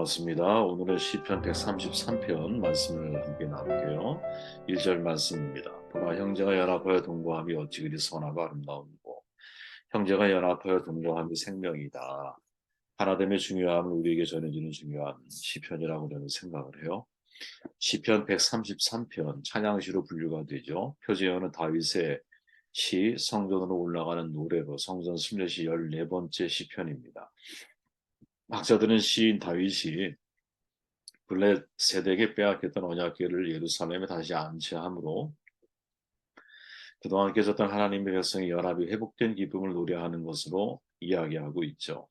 반갑습니다. 오늘은 시편 133편 말씀을 함께 나눌게요. 1절 말씀입니다. 보라 형제가 연합하여 동거함이 어찌 그리 선하고 아름다운고 형제가 연합하여 동거함이 생명이다. 하나됨의 중요함을 우리에게 전해주는 중요한 시편이라고 저는 생각을 해요. 시편 133편 찬양시로 분류가 되죠. 표제어는 다윗의 시 성전으로 올라가는 노래로 성전 순례시 14번째 시편입니다. 학자들은 시인 다윗이 블레 세덱에 빼앗겼던 언약궤를 예루살렘에 다시 안치함으로 그동안 깨졌던 하나님의 백성의 연합이 회복된 기쁨을 노래하는 것으로 이야기하고 있죠.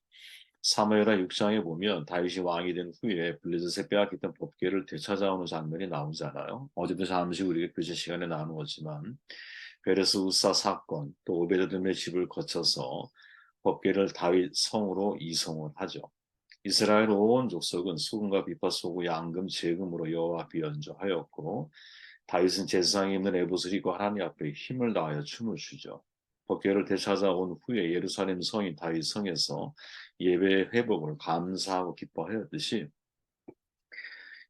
사무엘하 6장에 보면 다윗이 왕이 된 후에 블레셋에 빼앗겼던 법궤를 되찾아오는 장면이 나오잖아요. 어제도 잠시 우리가 교제 시간에 나누었지만 베레스 우사 사건 또 오베드돔의 집을 거쳐서 법궤를 다윗 성으로 이송을 하죠. 이스라엘 온 족속은 수금과 비파 소고 양금 제금으로 여호와 앞에 연주하였고 다윗은 제사장이 입는 에봇을 입고 하나님 앞에 힘을 다하여 춤을 추죠. 법궤를 되찾아온 후에 예루살렘 성인 다윗 성에서 예배의 회복을 감사하고 기뻐하였듯이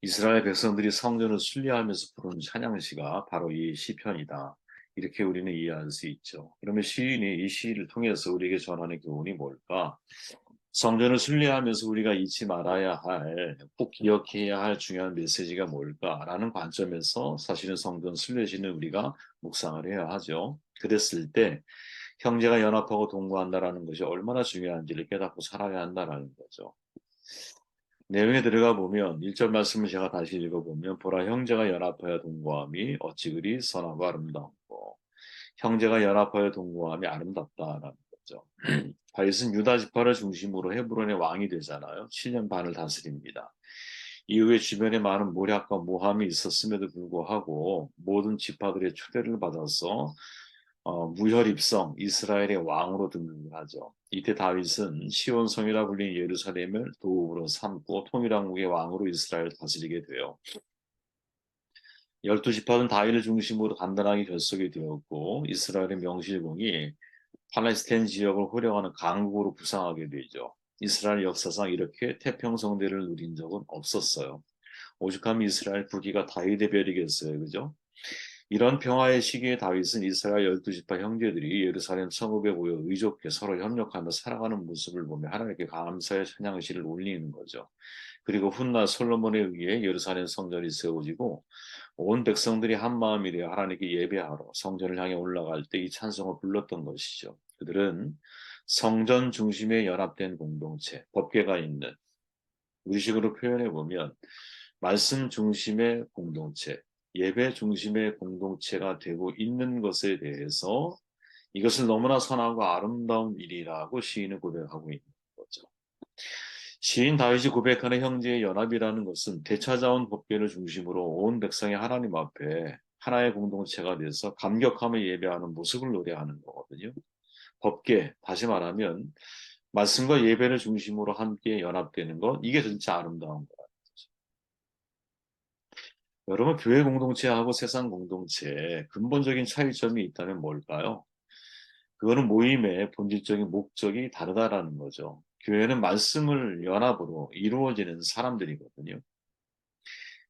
이스라엘 백성들이 성전을 순례하면서 부르는 찬양시가 바로 이 시편이다. 이렇게 우리는 이해할 수 있죠. 그러면 시인이 이 시를 통해서 우리에게 전하는 교훈이 뭘까? 성전을 순례하면서 우리가 잊지 말아야 할, 꼭 기억해야 할 중요한 메시지가 뭘까라는 관점에서 사실은 성전 순례시는 우리가 묵상을 해야 하죠. 그랬을 때 형제가 연합하고 동거한다라는 것이 얼마나 중요한지를 깨닫고 살아야 한다라는 거죠. 내용에 들어가 보면 1절 말씀을 제가 다시 읽어보면 보라 형제가 연합하여 동거함이 어찌 그리 선하고 아름다운고 형제가 연합하여 동거함이 아름답다라는 거죠. 다윗은 유다 지파를 중심으로 헤브론의 왕이 되잖아요. 7년 반을 다스립니다. 이후에 주변에 많은 모략과 모함이 있었음에도 불구하고 모든 지파들의 초대를 받아서 무혈 입성 이스라엘의 왕으로 등극을 하죠. 이때 다윗은 시온성이라 불린 예루살렘을 도읍으로 삼고 통일왕국의 왕으로 이스라엘을 다스리게 돼요. 12지파는 다윗을 중심으로 단단하게 결속이 되었고 이스라엘의 명실공히 팔레스타인 지역을 호령하는 강국으로 부상하게 되죠. 이스라엘 역사상 이렇게 태평성대를 누린 적은 없었어요. 오죽하면 이스라엘 부귀가 다윗의 별이겠어요. 그죠? 이런 평화의 시기에 다윗은 이스라엘 12지파 형제들이 예루살렘 성읍에 모여 의좋게 서로 협력하며 살아가는 모습을 보며 하나님께 감사의 찬양시를 올리는 거죠. 그리고 훗날 솔로몬에 의해 예루살렘 성전이 세워지고 온 백성들이 한 마음이 되어 하나님께 예배하러 성전을 향해 올라갈 때 이 찬송을 불렀던 것이죠. 그들은 성전 중심에 연합된 공동체, 법궤가 있는 우리식으로 표현해 보면 말씀 중심의 공동체, 예배 중심의 공동체가 되고 있는 것에 대해서 이것을 너무나 선하고 아름다운 일이라고 시인은 고백하고 있는 거죠. 시인 다윗이 고백하는 형제의 연합이라는 것은 되찾아온 법궤를 중심으로 온 백성이 하나님 앞에 하나의 공동체가 돼서 감격하며 예배하는 모습을 노래하는 거거든요. 법궤, 다시 말하면 말씀과 예배를 중심으로 함께 연합되는 것, 이게 진짜 아름다운 거예요. 여러분, 교회 공동체하고 세상 공동체에 근본적인 차이점이 있다면 뭘까요? 그거는 모임의 본질적인 목적이 다르다라는 거죠. 교회는 말씀을 연합으로 이루어지는 사람들이거든요.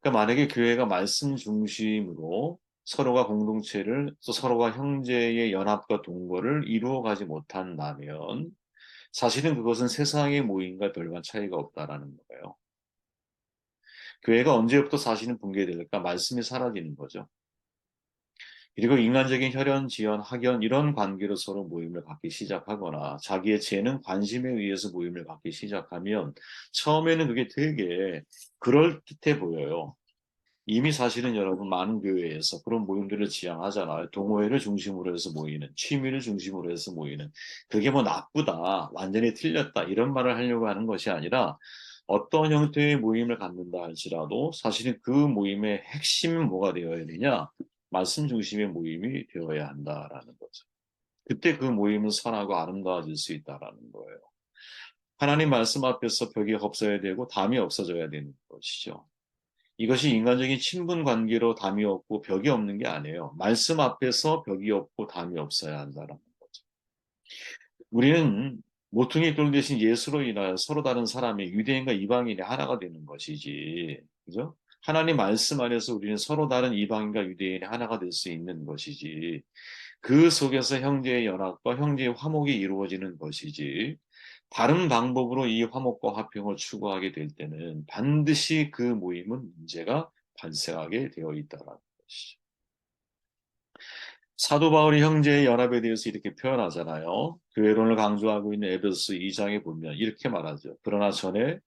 그러니까 만약에 교회가 말씀 중심으로 서로가 공동체를 또 서로가 형제의 연합과 동거를 이루어 가지 못한다면 사실은 그것은 세상의 모임과 별반 차이가 없다라는 거예요. 교회가 언제부터 사실은 붕괴될까? 말씀이 사라지는 거죠. 그리고 인간적인 혈연, 지연, 학연 이런 관계로 서로 모임을 갖기 시작하거나 자기의 재능, 관심에 의해서 모임을 갖기 시작하면 처음에는 그게 되게 그럴듯해 보여요. 이미 사실은 여러분 많은 교회에서 그런 모임들을 지향하잖아요. 동호회를 중심으로 해서 모이는, 취미를 중심으로 해서 모이는. 그게 뭐 나쁘다, 완전히 틀렸다 이런 말을 하려고 하는 것이 아니라 어떤 형태의 모임을 갖는다 할지라도 사실은 그 모임의 핵심은 뭐가 되어야 되냐? 말씀 중심의 모임이 되어야 한다라는 거죠. 그때 그 모임은 선하고 아름다워질 수 있다라는 거예요. 하나님 말씀 앞에서 벽이 없어야 되고 담이 없어져야 되는 것이죠. 이것이 인간적인 친분 관계로 담이 없고 벽이 없는 게 아니에요. 말씀 앞에서 벽이 없고 담이 없어야 한다는 거죠. 우리는 모퉁이 돌 대신 예수로 인하여 서로 다른 사람이 유대인과 이방인이 하나가 되는 것이지. 그죠? 하나님 말씀 안에서 우리는 서로 다른 이방인과 유대인이 하나가 될 수 있는 것이지. 그 속에서 형제의 연합과 형제의 화목이 이루어지는 것이지. 다른 방법으로 이 화목과 화평을 추구하게 될 때는 반드시 그 모임은 문제가 발생하게 되어 있다는 것이죠. 사도 바울이 형제의 연합에 대해서 이렇게 표현하잖아요. 교회론을 강조하고 있는 에베소 2장에 보면 이렇게 말하죠. 그러나 전에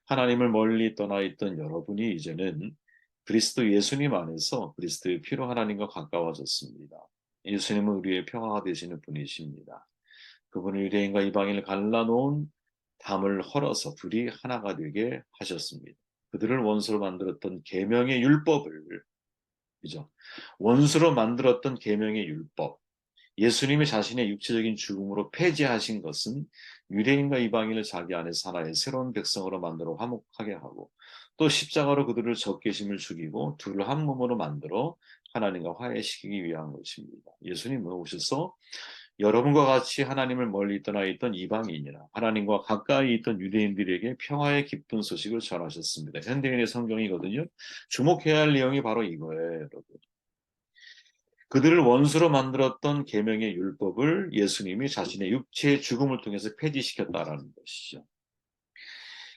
하나님을 멀리 떠나 있던 여러분이 이제는 그리스도 예수님 안에서 그리스도의 피로 하나님과 가까워졌습니다. 예수님은 우리의 평화가 되시는 분이십니다. 그분은 유대인과 이방인을 갈라놓은 담을 헐어서 둘이 하나가 되게 하셨습니다. 그들을 원수로 만들었던 계명의 율법을, 그죠? 원수로 만들었던 계명의 율법, 예수님이 자신의 육체적인 죽음으로 폐지하신 것은 유대인과 이방인을 자기 안에서 하나의 새로운 백성으로 만들어 화목하게 하고, 또 십자가로 그들을 적개심을 죽이고 둘을 한 몸으로 만들어 하나님과 화해시키기 위한 것입니다. 예수님은 오셔서 여러분과 같이 하나님을 멀리 떠나 있던 이방인이나 하나님과 가까이 있던 유대인들에게 평화의 기쁜 소식을 전하셨습니다. 현대인의 성경이거든요. 주목해야 할 내용이 바로 이거예요, 여러분. 그들을 원수로 만들었던 계명의 율법을 예수님이 자신의 육체의 죽음을 통해서 폐지시켰다라는 것이죠.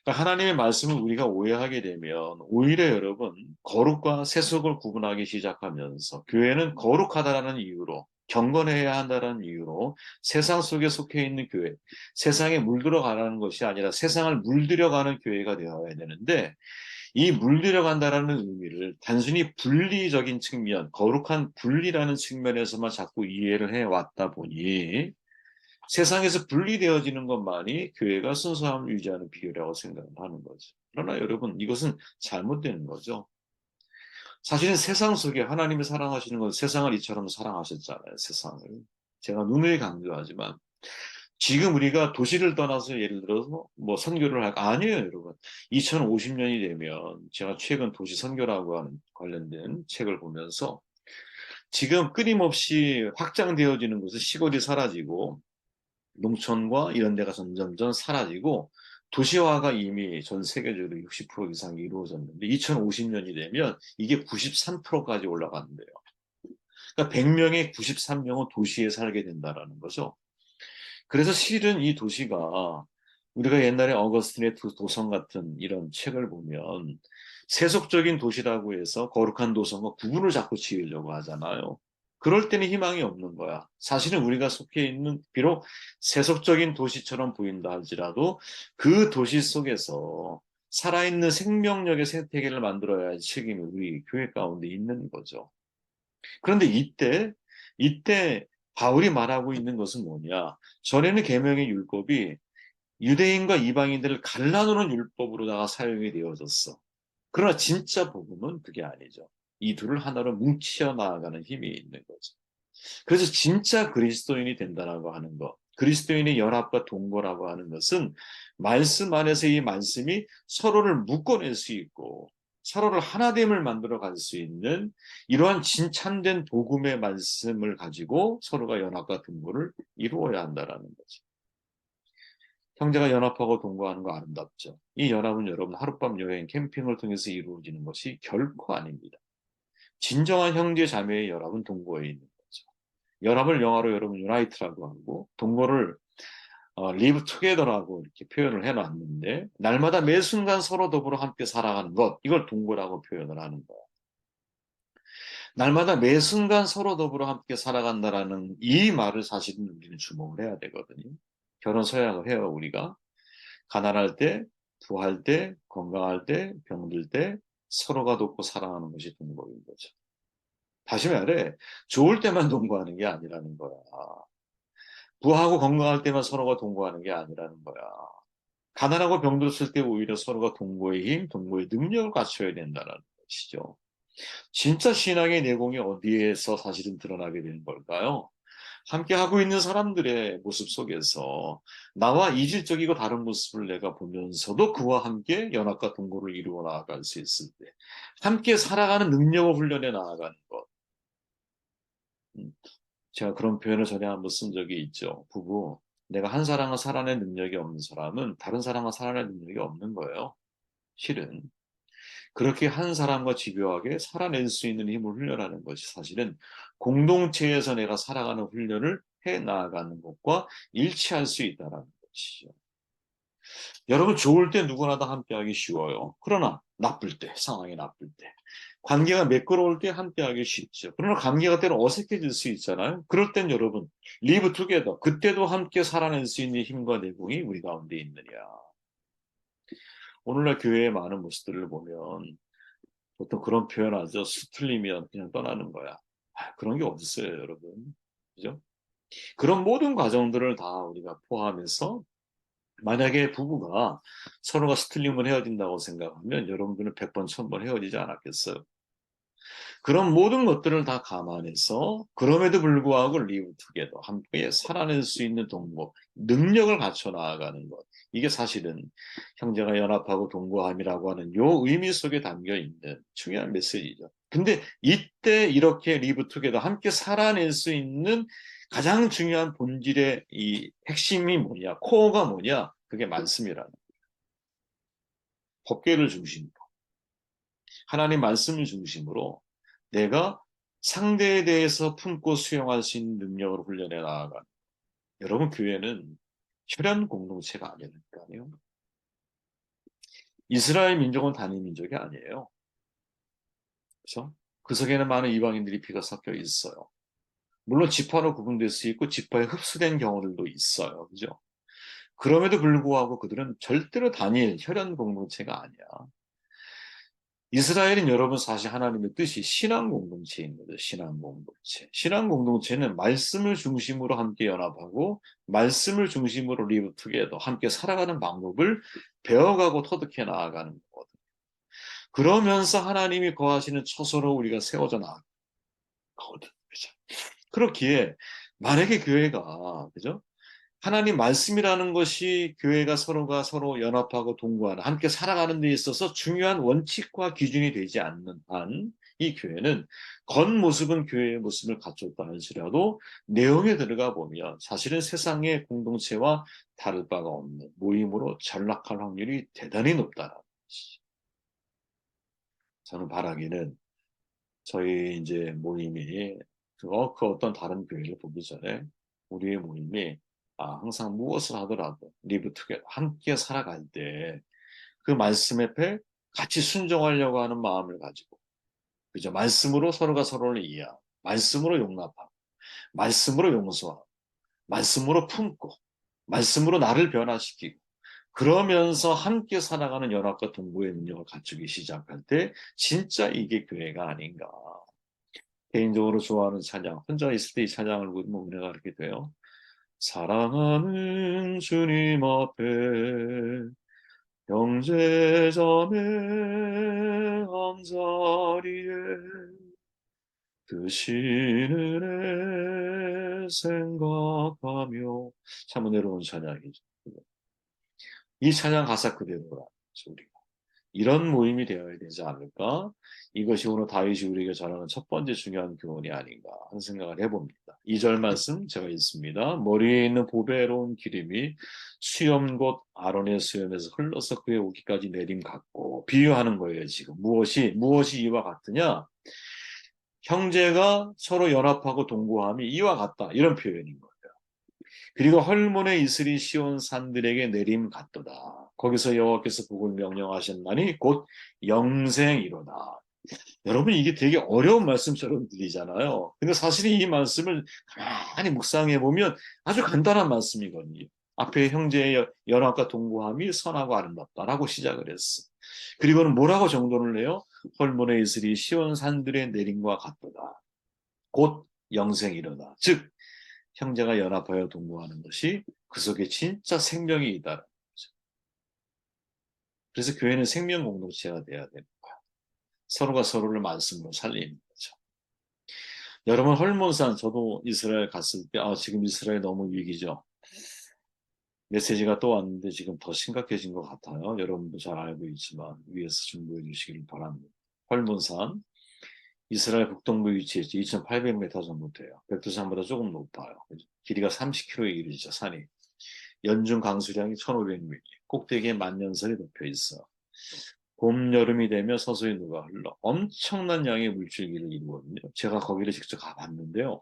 그러니까 하나님의 말씀을 우리가 오해하게 되면 오히려 여러분 거룩과 세속을 구분하기 시작하면서 교회는 거룩하다라는 이유로 경건해야 한다는 이유로 세상 속에 속해 있는 교회, 세상에 물들어가라는 것이 아니라 세상을 물들여가는 교회가 되어야 되는데 이 물들여간다라는 의미를 단순히 분리적인 측면, 거룩한 분리라는 측면에서만 자꾸 이해를 해왔다 보니 세상에서 분리되어지는 것만이 교회가 순수함을 유지하는 비결이라고 생각을 하는 거죠. 그러나 여러분, 이것은 잘못되는 거죠. 사실은 세상 속에 하나님이 사랑하시는 건 세상을 이처럼 사랑하셨잖아요, 세상을. 제가 누누이 강조하지만 지금 우리가 도시를 떠나서 예를 들어서 뭐 선교를 할까? 아니에요, 여러분. 2050년이 되면 제가 최근 도시 선교라고 하는 관련된 책을 보면서 지금 끊임없이 확장되어지는 곳은 시골이 사라지고 농촌과 이런 데가 점점점 사라지고 도시화가 이미 전 세계적으로 60% 이상이 이루어졌는데 2050년이 되면 이게 93%까지 올라가는데요. 그러니까 100명에 93명은 도시에 살게 된다라는 거죠. 그래서 실은 이 도시가 우리가 옛날에 어거스틴의 도성 같은 이런 책을 보면 세속적인 도시라고 해서 거룩한 도성과 구분을 자꾸 지으려고 하잖아요. 그럴 때는 희망이 없는 거야. 사실은 우리가 속해 있는 비록 세속적인 도시처럼 보인다 할지라도 그 도시 속에서 살아있는 생명력의 생태계를 만들어야 할 책임이 우리 교회 가운데 있는 거죠. 그런데 이때 바울이 말하고 있는 것은 뭐냐? 전에는 계명의 율법이 유대인과 이방인들을 갈라놓는 율법으로다가 사용이 되어졌어. 그러나 진짜 복음은 그게 아니죠. 이 둘을 하나로 뭉쳐 나아가는 힘이 있는 거죠. 그래서 진짜 그리스도인이 된다라고 하는 것, 그리스도인의 연합과 동거라고 하는 것은 말씀 안에서 이 말씀이 서로를 묶어낼 수 있고 서로를 하나됨을 만들어 갈 수 있는 이러한 진참된 복음의 말씀을 가지고 서로가 연합과 동거를 이루어야 한다라는 거죠. 형제가 연합하고 동거하는 거 아름답죠. 이 연합은 여러분 하룻밤 여행, 캠핑을 통해서 이루어지는 것이 결코 아닙니다. 진정한 형제 자매의 연합은 동거에 있는 거죠. 연합을 영어로 여러분 유나이트라고 하고 동거를 live together라고 이렇게 표현을 해놨는데 날마다 매 순간 서로 더불어 함께 살아가는 것 이걸 동거라고 표현을 하는 거예요. 날마다 매 순간 서로 더불어 함께 살아간다라는 이 말을 사실은 우리는 주목을 해야 되거든요. 결혼 서약을 해요 우리가. 가난할 때, 부할 때, 건강할 때, 병들 때 서로가 돕고 사랑하는 것이 동거인 거죠. 다시 말해 좋을 때만 동거하는 게 아니라는 거야. 부하고 건강할 때만 서로가 동거하는 게 아니라는 거야. 가난하고 병들었을 때 오히려 서로가 동거의 힘, 동거의 능력을 갖춰야 된다는 것이죠. 진짜 신앙의 내공이 어디에서 사실은 드러나게 되는 걸까요? 함께 하고 있는 사람들의 모습 속에서 나와 이질적이고 다른 모습을 내가 보면서도 그와 함께 연합과 동거를 이루어 나아갈 수 있을 때 함께 살아가는 능력을 훈련해 나아가는 것. 제가 그런 표현을 전에 한번 쓴 적이 있죠. 부부 내가 한 사람과 살아낼 능력이 없는 사람은 다른 사람과 살아낼 능력이 없는 거예요. 실은. 그렇게 한 사람과 집요하게 살아낼 수 있는 힘을 훈련하는 것이 사실은 공동체에서 내가 살아가는 훈련을 해 나아가는 것과 일치할 수 있다는 것이죠. 여러분 좋을 때 누구나 다 함께하기 쉬워요. 그러나 나쁠 때, 상황이 나쁠 때, 관계가 매끄러울 때 함께하기 쉽죠. 그러나 관계가 때로 어색해질 수 있잖아요. 그럴 땐 여러분 리브 투게더, 그때도 함께 살아낼 수 있는 힘과 내공이 우리 가운데 있느냐. 오늘날 교회의 많은 모습들을 보면 보통 그런 표현하죠. 수틀리면 그냥 떠나는 거야. 그런 게 어딨어요, 여러분. 그죠? 그런 모든 과정들을 다 우리가 포함해서 만약에 부부가 서로가 스틀림을 헤어진다고 생각하면 여러분들은 100번, 1000번 헤어지지 않았겠어요? 그런 모든 것들을 다 감안해서 그럼에도 불구하고 리브 투게더 함께 살아낼 수 있는 동거 능력을 갖춰 나아가는 것 이게 사실은 형제가 연합하고 동거함이라고 하는 요 의미 속에 담겨 있는 중요한 메시지죠. 근데 이때 이렇게 리브 투게더 함께 살아낼 수 있는 가장 중요한 본질의 이 핵심이 뭐냐, 코어가 뭐냐, 그게 말씀이라는 법궤를 중심으로 하나님 말씀을 중심으로 내가 상대에 대해서 품고 수용할 수 있는 능력을 훈련해 나아가는. 여러분, 교회는 혈연 공동체가 아니니까요. 이스라엘 민족은 단일 민족이 아니에요. 그렇죠? 그 속에는 많은 이방인들이 피가 섞여 있어요. 물론 지파로 구분될 수 있고 지파에 흡수된 경우들도 있어요. 그죠? 그럼에도 불구하고 그들은 절대로 단일 혈연 공동체가 아니야. 이스라엘은 여러분 사실 하나님의 뜻이 신앙 공동체인 거죠. 신앙 공동체. 신앙 공동체는 말씀을 중심으로 함께 연합하고 말씀을 중심으로 리브 투게더 함께 살아가는 방법을 배워가고 터득해 나아가는 거거든요. 그러면서 하나님이 거하시는 처소로 우리가 세워져 나가거든요. 그죠? 그렇기에 만약에 교회가 그죠? 하나님 말씀이라는 것이 교회가 서로가 서로 연합하고 동거하는 함께 살아가는 데 있어서 중요한 원칙과 기준이 되지 않는 한 이 교회는 겉모습은 교회의 모습을 갖췄다 할지라도 내용에 들어가 보면 사실은 세상의 공동체와 다를 바가 없는 모임으로 전락할 확률이 대단히 높다는 것이죠. 저는 바라기는 저희 이제 모임이 그 어떤 다른 교회를 보기 전에 우리의 모임이 항상 무엇을 하더라도 리브 투게더 함께 살아갈 때 그 말씀 앞에 같이 순종하려고 하는 마음을 가지고 그죠? 말씀으로 서로가 서로를 이해하고 말씀으로 용납하고 말씀으로 용서하고 말씀으로 품고 말씀으로 나를 변화시키고 그러면서 함께 살아가는 연합과 동거의 능력을 갖추기 시작할 때 진짜 이게 교회가 아닌가. 개인적으로 좋아하는 찬양, 혼자 있을 때 이 찬양을 부르면 은혜가 이렇게 돼요. 사랑하는 주님 앞에 형제자매 한자리에 드시는 애 생각하며 참 은혜로운 찬양이죠. 이 찬양 가사 그대로라 우리가 이런 모임이 되어야 되지 않을까? 이것이 오늘 다윗이 우리에게 전하는 첫 번째 중요한 교훈이 아닌가 하는 생각을 해봅니다. 2절 말씀 제가 읽습니다. 머리에 있는 보배로운 기름이 수염 곧 아론의 수염에서 흘러서 그의 옷기까지 내림 같고 비유하는 거예요. 지금 무엇이 이와 같으냐? 형제가 서로 연합하고 동거함이 이와 같다. 이런 표현인 거예요. 그리고 헐몬의 이슬이 시온 산들에게 내림 같도다. 거기서 여호와께서 복을 명령하셨나니 곧 영생이로다. 여러분 이게 되게 어려운 말씀처럼 들리잖아요. 근데 사실 이 말씀을 가만히 묵상해 보면 아주 간단한 말씀이거든요. 앞에 형제의 연합과 동거함이 선하고 아름답다라고 시작을 했어. 그리고는 뭐라고 정돈을 해요? 헐몬의 이슬이 시온 산들의 내림과 같도다. 곧 영생이로다. 즉 형제가 연합하여 동거하는 것이 그 속에 진짜 생명이 있다는 거죠. 그래서 교회는 생명 공동체가 돼야 되는 거야. 서로가 서로를 말씀으로 살리는 거죠. 여러분 헐몬산 저도 이스라엘 갔을 때 지금 이스라엘 너무 위기죠. 메시지가 또 왔는데 지금 더 심각해진 것 같아요. 여러분도 잘 알고 있지만 위에서 중보해 주시길 바랍니다. 헐몬산 이스라엘 북동부 위치에 2,800m 정도 돼요. 백두산보다 조금 높아요. 길이가 30km에 이르죠, 산이. 연중 강수량이 1500mm, 꼭대기에 만년설이 덮여 있어. 봄, 여름이 되면 서서히 녹아 흘러 엄청난 양의 물줄기를 이루거든요. 제가 거기를 직접 가봤는데요.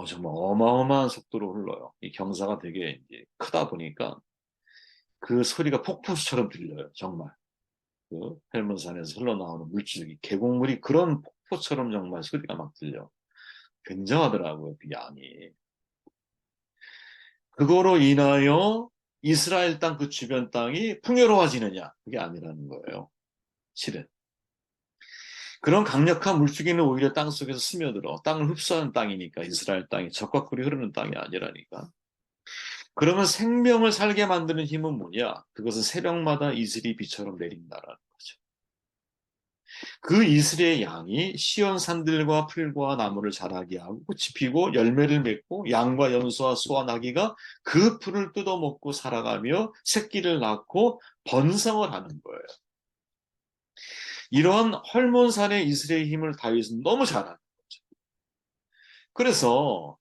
정말 어마어마한 속도로 흘러요. 이 경사가 되게 이제 크다 보니까 그 소리가 폭포수처럼 들려요. 정말. 그 헬문산에서 흘러나오는 물줄기, 계곡물이 그런 폭포처럼 정말 소리가 막 들려. 굉장하더라고요, 그 양이. 그거로 인하여 이스라엘 땅 그 주변 땅이 풍요로워지느냐? 그게 아니라는 거예요. 실은. 그런 강력한 물줄기는 오히려 땅 속에서 스며들어 땅을 흡수하는 땅이니까 이스라엘 땅이 적과 꿀이 흐르는 땅이 아니라니까. 그러면 생명을 살게 만드는 힘은 뭐냐? 그것은 새벽마다 이슬이 비처럼 내린다라는 거죠. 그 이슬의 양이 시온 산들과 풀과 나무를 자라게 하고 꽃이 피고 열매를 맺고 양과 염소와 소와 나귀가 그 풀을 뜯어먹고 살아가며 새끼를 낳고 번성을 하는 거예요. 이러한 헐몬산의 이슬의 힘을 다윗은 너무 잘 아는 거죠. 그래서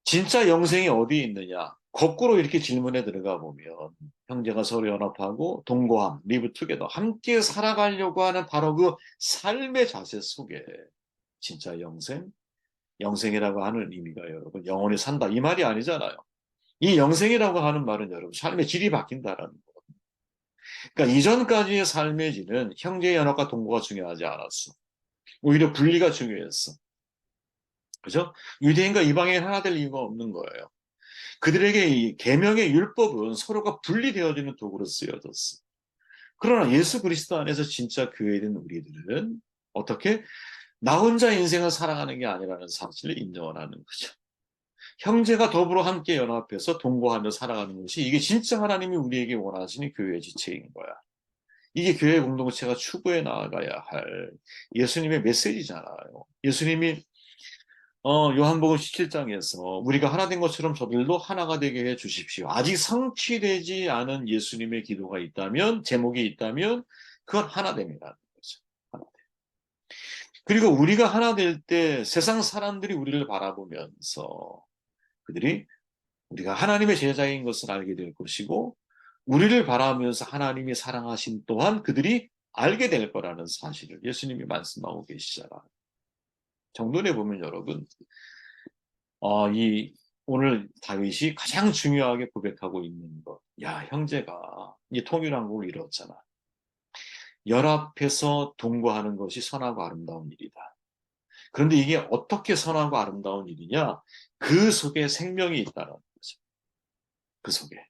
진짜 영생이 어디 있느냐? 거꾸로 이렇게 질문에 들어가 보면 형제가 서로 연합하고 동거함, 리브 투게더, 함께 살아가려고 하는 바로 그 삶의 자세 속에 진짜 영생이라고 하는 의미가 여러분 영원히 산다 이 말이 아니잖아요. 이 영생이라고 하는 말은 여러분 삶의 질이 바뀐다라는 거. 그러니까 이전까지의 삶의 질은 형제 연합과 동거가 중요하지 않았어. 오히려 분리가 중요했어. 그죠? 유대인과 이방인 하나 될 이유가 없는 거예요. 그들에게 이 계명의 율법은 서로가 분리되어지는 도구로 쓰여졌어. 그러나 예수 그리스도 안에서 진짜 교회된 우리들은 어떻게 나 혼자 인생을 살아가는 게 아니라는 사실을 인정하는 거죠. 형제가 더불어 함께 연합해서 동거하며 살아가는 것이 이게 진짜 하나님이 우리에게 원하시는 교회의 지체인 거야. 이게 교회 공동체가 추구해 나아가야 할 예수님의 메시지잖아요. 예수님이 요한복음 17장에서 우리가 하나 된 것처럼 저들도 하나가 되게 해 주십시오. 아직 성취되지 않은 예수님의 기도가 있다면, 제목이 있다면 그건 하나됨이라는 거죠. 하나됨. 그리고 우리가 하나 될 때 세상 사람들이 우리를 바라보면서 그들이 우리가 하나님의 제자인 것을 알게 될 것이고 우리를 바라보면서 하나님이 사랑하신 또한 그들이 알게 될 거라는 사실을 예수님이 말씀하고 계시잖아요. 정돈해 보면 여러분 오늘 다윗이 가장 중요하게 고백하고 있는 것. 야, 형제가 이 통일한국을 이뤘잖아. 연합해서 동거하는 것이 선하고 아름다운 일이다. 그런데 이게 어떻게 선하고 아름다운 일이냐? 그 속에 생명이 있다는 거죠. 그 속에.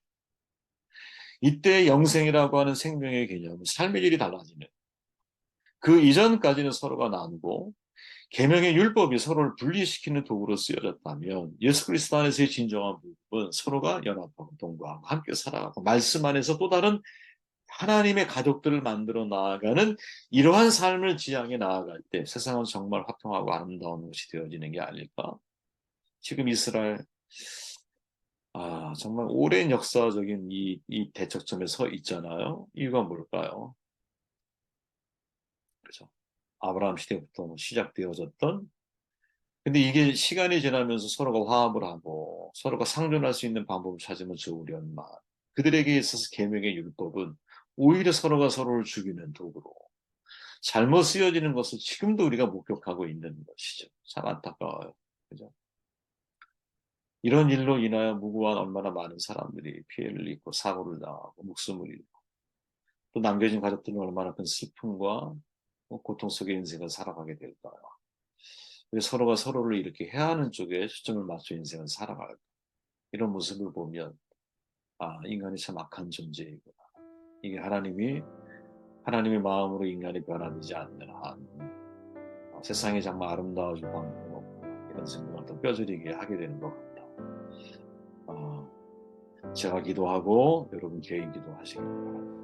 이때 영생이라고 하는 생명의 개념은 삶의 질이 달라지는. 그 이전까지는 서로가 나누고 계명의 율법이 서로를 분리시키는 도구로 쓰여졌다면 예수 그리스도 안에서의 진정한 부분은 서로가 연합하고 동거하고 함께 살아가고 말씀 안에서 또 다른 하나님의 가족들을 만들어 나아가는 이러한 삶을 지향해 나아갈 때 세상은 정말 화평하고 아름다운 곳이 되어지는 게 아닐까? 지금 이스라엘 정말 오랜 역사적인 이 대척점에 서 있잖아요. 이유가 뭘까요? 그렇죠. 아브라함 시대부터 시작되어졌던 근데 이게 시간이 지나면서 서로가 화합을 하고 서로가 상존할 수 있는 방법을 찾으면 좋으련만 그들에게 있어서 계명의 율법은 오히려 서로가 서로를 죽이는 도구로 잘못 쓰여지는 것을 지금도 우리가 목격하고 있는 것이죠. 참 안타까워요. 그죠? 이런 일로 인하여 무고한 얼마나 많은 사람들이 피해를 입고 사고를 당하고 목숨을 잃고 또 남겨진 가족들은 얼마나 큰 슬픔과 고통 속의 인생을 살아가게 될까요? 서로가 서로를 이렇게 해하는 쪽에 초점을 맞춰 인생을 살아가고 이런 모습을 보면 인간이 참 악한 존재이구나. 이게 하나님의 마음으로 인간이 변화되지 않는 한 세상이 정말 아름다워질 방법은 없구나. 이런 생각을 더 뼈저리게 하게 되는 것 같다. 제가 기도하고 여러분 개인 기도하시길 바랍니다.